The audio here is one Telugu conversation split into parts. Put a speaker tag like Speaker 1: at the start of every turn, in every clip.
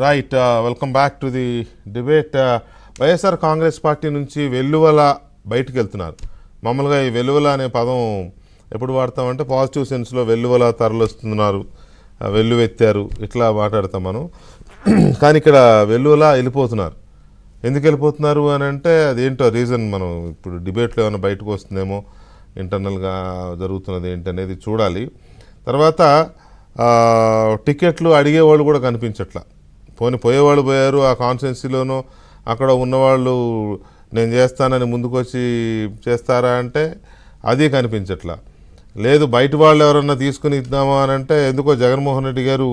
Speaker 1: Right. Welcome back to the debate. YSR Congress party నుంచి వెల్లువల బయటకు వెళ్తున్నారు. మామూలుగా ఈ వెల్లువల అనే పదం ఎప్పుడు వాడతామంటే పాజిటివ్ సెన్స్లో వెల్లువల తరలిస్తున్నారు, వెల్లువెత్తారు, ఇట్లా మాట్లాడతాం మనం. కానీ ఇక్కడ వెల్లువల వెళ్ళిపోతున్నారు. ఎందుకు వెళ్ళిపోతున్నారు అని అంటే అదేంటో రీజన్ మనం ఇప్పుడు డిబేట్లో ఏమైనా బయటకు వస్తుందేమో, ఇంటర్నల్గా జరుగుతున్నది ఏంటి అనేది చూడాలి. తర్వాత టికెట్లు అడిగేవాళ్ళు కూడా కనిపించట్లా. పోయేవాళ్ళు పోయారు. ఆ కాన్స్టిట్యున్సీలోనూ అక్కడ ఉన్నవాళ్ళు నేను చేస్తానని ముందుకొచ్చి చేస్తారా అంటే అది కనిపించట్లా. లేదు బయట వాళ్ళు ఎవరన్నా తీసుకుని ఇద్దామా అని అంటే ఎందుకో జగన్మోహన్ రెడ్డి గారు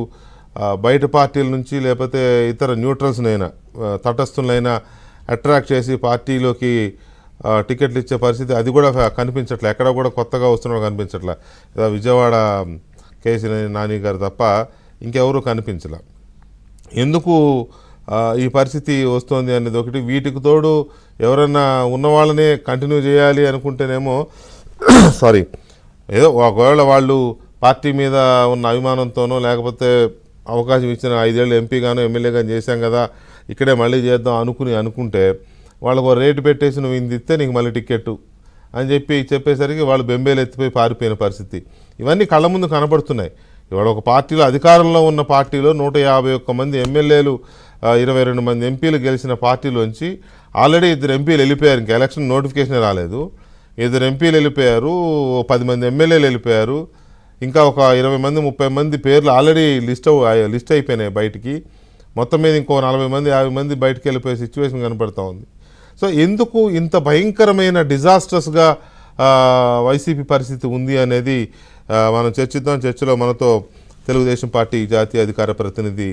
Speaker 1: బయట పార్టీల నుంచి లేకపోతే ఇతర న్యూట్రల్స్నైనా తటస్థులైనా అట్రాక్ట్ చేసి పార్టీలోకి టికెట్లు ఇచ్చే పరిస్థితి అది కూడా కనిపించట్లే. ఎక్కడ కూడా కొత్తగా వస్తున్నా కనిపించట్లే. విజయవాడ కేసీ నాని గారు తప్ప ఇంకెవరూ కనిపించలే. ఎందుకు ఈ పరిస్థితి వస్తుంది అనేది ఒకటి. వీటికి తోడు ఎవరన్నా ఉన్నవాళ్ళనే కంటిన్యూ చేయాలి అనుకుంటేనేమో సారీ ఏదో ఒకవేళ వాళ్ళు పార్టీ మీద ఉన్న అభిమానంతోనో లేకపోతే అవకాశం ఇచ్చిన 5 ఏళ్ళు ఎంపీగానో ఎమ్మెల్యేగానో చేశాం కదా ఇక్కడే మళ్ళీ చేద్దాం అనుకుంటే వాళ్ళకు రేటు పెట్టేసి నువ్వు ఇంది ఇస్తే నీకు మళ్ళీ టికెట్టు అని చెప్పేసరికి వాళ్ళు బెంబేలు ఎత్తిపోయి పారిపోయిన పరిస్థితి ఇవన్నీ కళ్ళ ముందు కనపడుతున్నాయి. ఇవాళ ఒక పార్టీలో అధికారంలో ఉన్న పార్టీలో 151 మంది ఎమ్మెల్యేలు 22 మంది ఎంపీలు గెలిచిన పార్టీలోంచి ఆల్రెడీ 2 ఎంపీలు వెళ్ళిపోయారు. ఇంకా ఎలక్షన్ నోటిఫికేషన్ రాలేదు. 2 ఎంపీలు వెళ్ళిపోయారు, 10 మంది ఎమ్మెల్యేలు వెళ్ళిపోయారు, ఇంకా ఒక 20 మంది 30 మంది పేర్లు ఆల్రెడీ లిస్ట్ అయిపోయినాయి బయటికి. మొత్తం మీద ఇంకో 40 మంది 50 మంది బయటికి వెళ్ళిపోయే సిచ్యువేషన్ కనపడుతూ ఉంది. సో ఎందుకు ఇంత భయంకరమైన డిజాస్టర్స్గా వైసీపీ పరిస్థితి ఉంది అనేది మనం చర్చిద్దాం. చర్చలో మనతో తెలుగుదేశం పార్టీ జాతీయ అధికార ప్రతినిధి